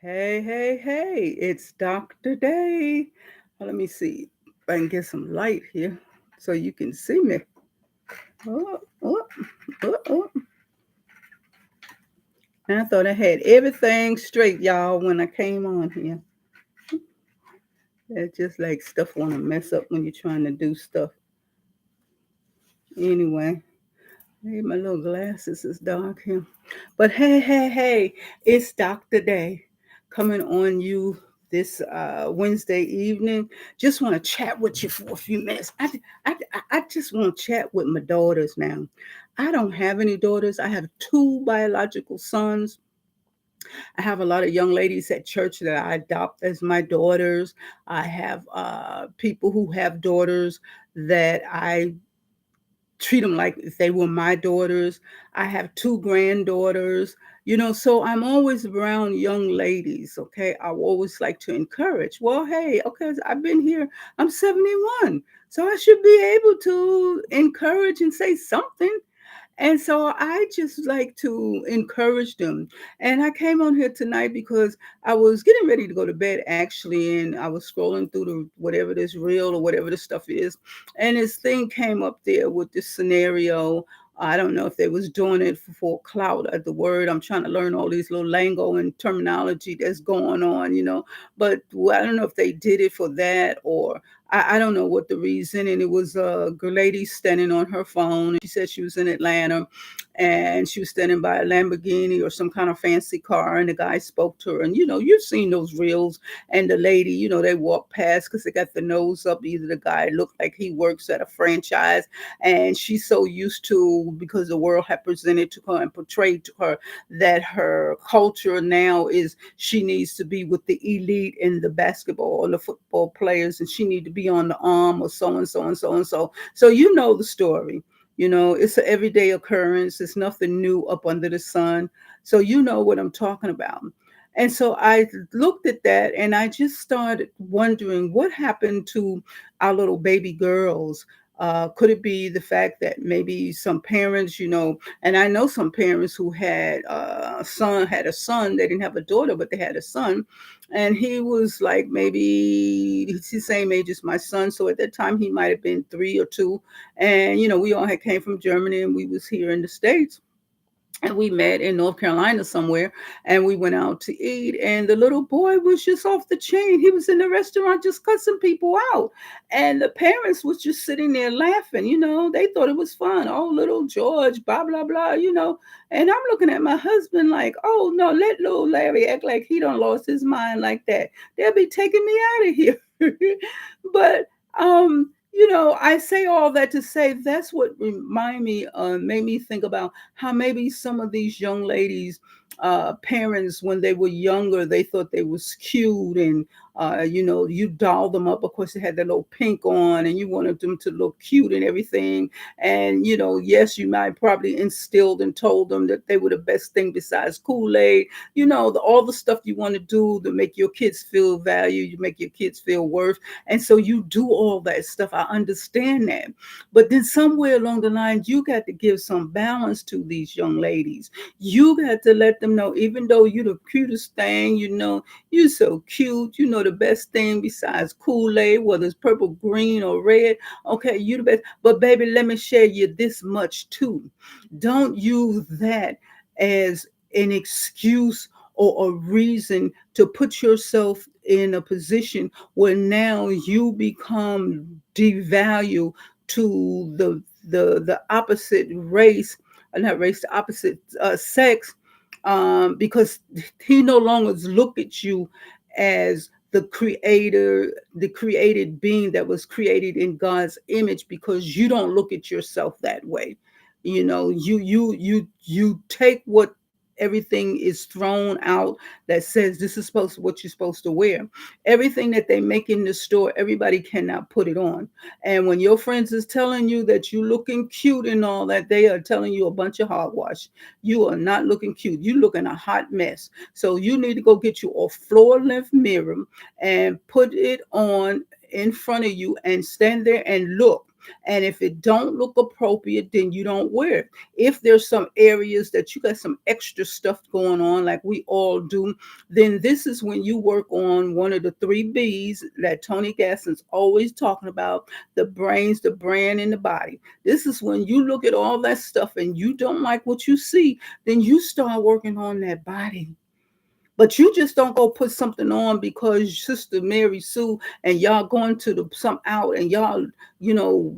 Hey, hey, hey, it's Dr. Day. Let me see if I can get some light here so you can see me. Oh, oh, oh, oh. I thought I had everything straight, y'all, when I came on here. It's just like stuff want to mess up when you're trying to do stuff. Anyway, maybe my little glasses is dark here. But hey, hey, hey, it's Dr. Day coming on you this Wednesday evening. Just want to chat with you for a few minutes. I just want to chat with my daughters now. I don't have any daughters. I have two biological sons. I have a lot of young ladies at church that I adopt as my daughters. I have people who have daughters that I treat them like if they were my daughters. I have two granddaughters, so I'm always around young ladies, okay? I always like to encourage. Well, hey, okay, I've been here, I'm 71, so I should be able to encourage and say something. And so I just like to encourage them. And I came on here tonight because I was getting ready to go to bed actually, and I was scrolling through the whatever this reel or whatever this stuff is, and this thing came up there with this scenario. I don't know if they was doing it for clout at the word. I'm trying to learn all these little lingo and terminology that's going on. But well, I don't know if they did it for that or I don't know what the reason. And it was a lady standing on her phone. And she said she was in Atlanta and she was standing by a Lamborghini or some kind of fancy car. And the guy spoke to her. And, you've seen those reels. And the lady, they walk past because they got the nose up. Either the guy looked like he works at a franchise. And she's so used to, because the world had presented to her and portrayed to her that her culture now is she needs to be with the elite in the basketball and the football players, and she need to be on the arm or so and so and so and so. So you know the story. It's an everyday occurrence. It's nothing new up under the sun. So you know what I'm talking about. And so I looked at that and I just started wondering what happened to our little baby girls. Could it be the fact that maybe some parents, and I know some parents who had a son, they didn't have a daughter, but they had a son, and he was like maybe he's the same age as my son. So at that time he might have been 3 or 2, and we all had came from Germany and we was here in the States, and we met in North Carolina somewhere, and we went out to eat, and the little boy was just off the chain. He was in the restaurant just cussing people out, and the parents was just sitting there laughing. They thought it was fun. Oh, little George, blah blah blah. And I'm looking at my husband like, oh no, let little Larry act like he don't lost his mind like that. They'll be taking me out of here. But I say all that to say that's what made me think about how maybe some of these young ladies, parents, when they were younger, they thought they was cute, and you doll them up. Of course, they had their little pink on, and you wanted them to look cute and everything. And yes, you might probably instilled and told them that they were the best thing besides Kool-Aid. All the stuff you want to do to make your kids feel valued, you make your kids feel worth. And so you do all that stuff. I understand that. But then somewhere along the line, you got to give some balance to these young ladies. You got to let them know, even though you're the cutest thing, you're so cute, the best thing besides Kool-Aid, whether it's purple, green, or red. Okay, you the best. But baby, let me share you this much too. Don't use that as an excuse or a reason to put yourself in a position where now you become devalue to the opposite race, not race, the opposite sex, because he no longer look at you as the creator, the created being that was created in God's image, because you don't look at yourself that way. You take what everything is thrown out that says this is supposed to what you're supposed to wear. Everything that they make in the store, everybody cannot put it on. And when your friends is telling you that you looking cute and all that, they are telling you a bunch of hogwash. You are not looking cute. You looking a hot mess. So you need to go get you a floor length mirror and put it on in front of you and stand there and look. And if it don't look appropriate, then you don't wear it. If there's some areas that you got some extra stuff going on, like we all do, then this is when you work on one of the three B's that Tony Gasson's always talking about: the brains, the brand, and the body. This is when you look at all that stuff and you don't like what you see, then you start working on that body. But you just don't go put something on because Sister Mary Sue and y'all going to the some out and y'all, you know,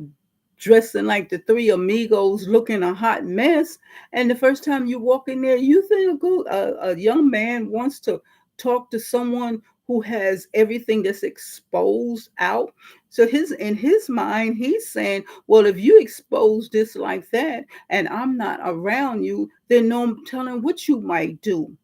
dressing like the three amigos looking a hot mess. And the first time you walk in there, you think a young man wants to talk to someone who has everything that's exposed out. So his in his mind, he's saying, well, if you expose this like that and I'm not around you, then no telling what you might do.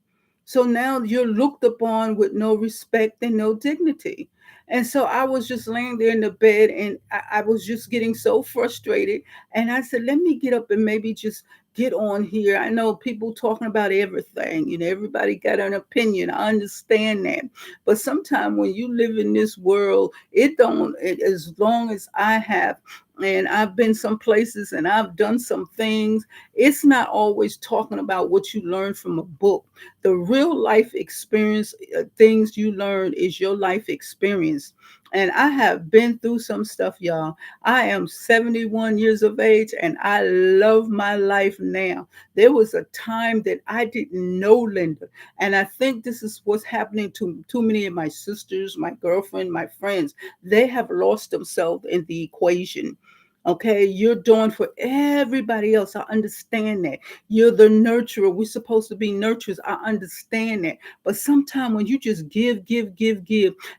So now you're looked upon with no respect and no dignity. And so I was just laying there in the bed and I was just getting so frustrated. And I said, let me get up and maybe just get on here. I know people talking about everything, you know, everybody got an opinion. I understand that. But sometimes when you live in this world, as long as I have, and I've been some places and I've done some things, it's not always talking about what you learned from a book. The real life experience, things you learn is your life experience. And I have been through some stuff, y'all. I am 71 years of age and I love my life now. There was a time that I didn't know Linda. And I think this is what's happening to too many of my sisters, my girlfriend, my friends. They have lost themselves in the equation. Okay, you're doing for everybody else. I understand that. You're the nurturer. We're supposed to be nurturers. I understand that. But sometimes when you just give,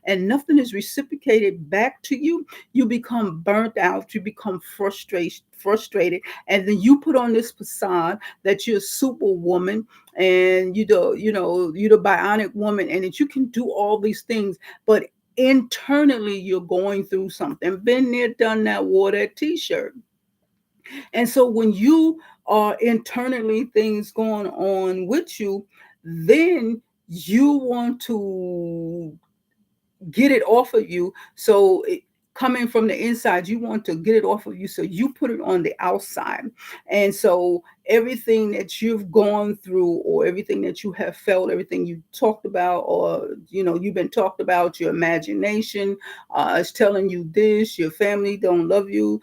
and nothing is reciprocated back to you, you become burnt out. You become frustrated, and then you put on this facade that you're a superwoman and you're the bionic woman, and that you can do all these things, but internally you're going through something. Been there, done that, wore that t-shirt. And so when you are internally things going on with you, then you want to get it off of you. Coming from the inside, you want to get it off of you. So you put it on the outside. And so everything that you've gone through, or everything that you have felt, everything you talked about, or, you've been talked about, your imagination is telling you this, your family don't love you,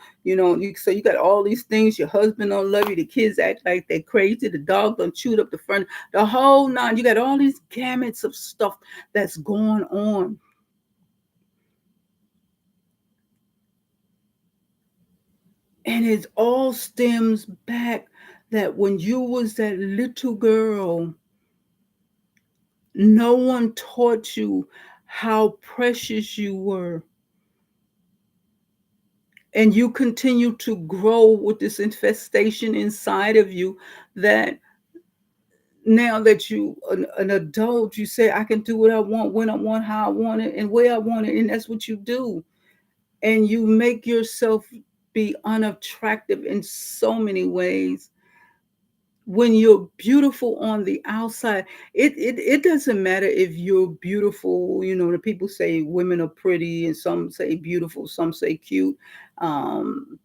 so you got all these things, your husband don't love you, the kids act like they're crazy, the dog done chewed up the front, the whole nine. You got all these gamuts of stuff that's going on. And it all stems back that when you was that little girl, no one taught you how precious you were. And you continue to grow with this infestation inside of you that now that you an adult, you say, I can do what I want, when I want, how I want it, and where I want it. And that's what you do. And you make yourself be unattractive in so many ways. When you're beautiful on the outside, it doesn't matter if you're beautiful. The people say women are pretty, and some say beautiful, some say cute, um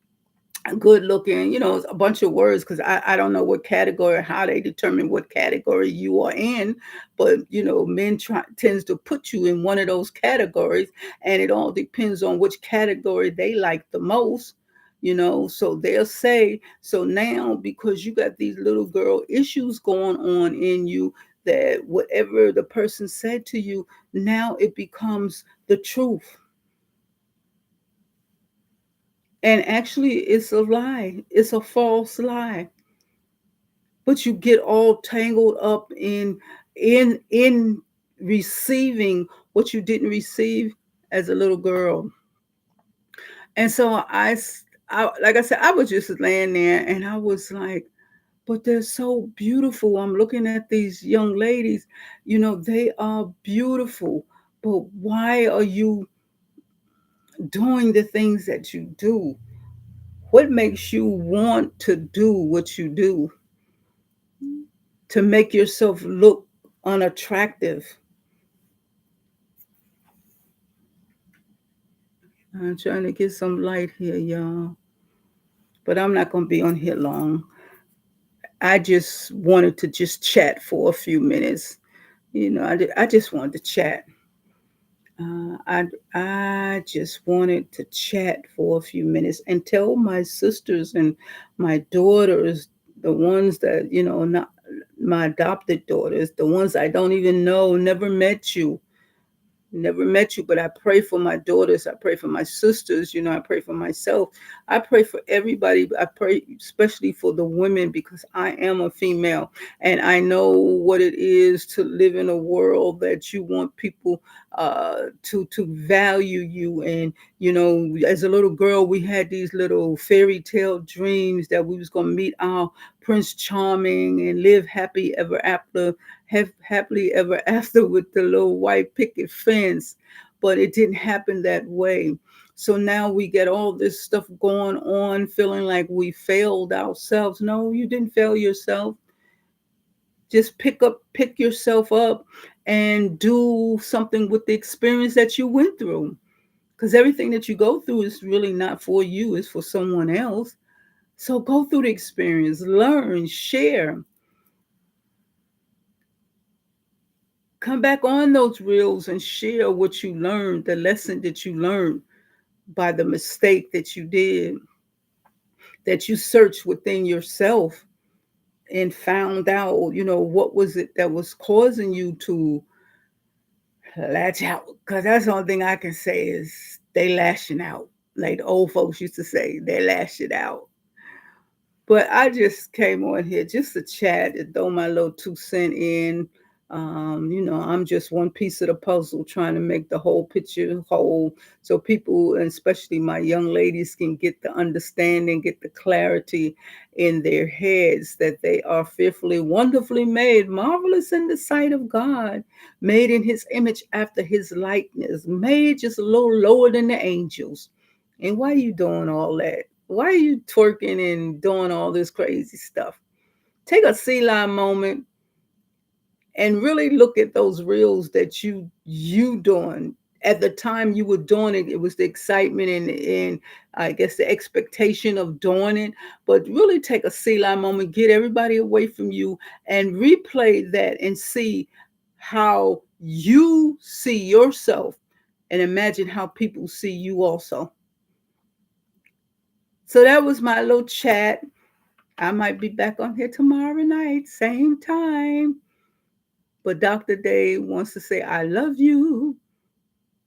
good looking, a bunch of words, because I don't know what category, how they determine what category you are in. But men tends to put you in one of those categories, and it all depends on which category they like the most. So they'll say, so now because you got these little girl issues going on in you, that whatever the person said to you, now it becomes the truth. And actually, it's a lie. It's a false lie. But you get all tangled up in receiving what you didn't receive as a little girl. And so like I said, I was just laying there and I was like, but they're so beautiful. I'm looking at these young ladies, they are beautiful. But why are you doing the things that you do? What makes you want to do what you do to make yourself look unattractive? I'm trying to get some light here, y'all. but I'm not going to be on here long. I just wanted to just chat for a few minutes. I just wanted to chat. I just wanted to chat for a few minutes and tell my sisters and my daughters, the ones that, not my adopted daughters, the ones I don't even know, never met you, but I pray for my daughters. I pray for my sisters. I pray for myself. I pray for everybody. I pray especially for the women because I am a female and I know what it is to live in a world that you want people to value you. And, as a little girl, we had these little fairy tale dreams that we was going to meet our Prince Charming and live happily ever after with the little white picket fence, but it didn't happen that way. So now we get all this stuff going on, feeling like we failed ourselves. No, you didn't fail yourself. Just pick yourself up and do something with the experience that you went through. Because everything that you go through is really not for you, it's for someone else. So go through the experience, learn, share. Come back on those reels and share what you learned, the lesson that you learned by the mistake that you did, that you searched within yourself and found out, what was it that was causing you to lash out. Because that's the only thing I can say is they lashing out. Like the old folks used to say, they lash it out. But I just came on here just to chat and throw my little 2 cent in. I'm just one piece of the puzzle trying to make the whole picture whole so people, and especially my young ladies, can get the understanding, get the clarity in their heads that they are fearfully, wonderfully made, marvelous in the sight of God, made in his image after his likeness, made just a little lower than the angels. And why are you doing all that? Why are you twerking and doing all this crazy stuff? Take a sea lion moment and really look at those reels that you doing. At the time you were doing it, it was the excitement and I guess the expectation of doing it. But really take a sea lion moment, get everybody away from you, and replay that and see how you see yourself, and imagine how people see you also. So that was my little chat. I might be back on here tomorrow night, same time. But Dr. Dave wants to say, I love you.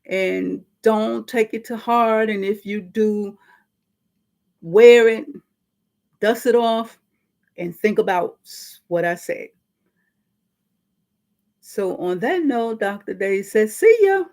And don't take it to heart. And if you do, wear it, dust it off, and think about what I said. So on that note, Dr. Dave says, see ya.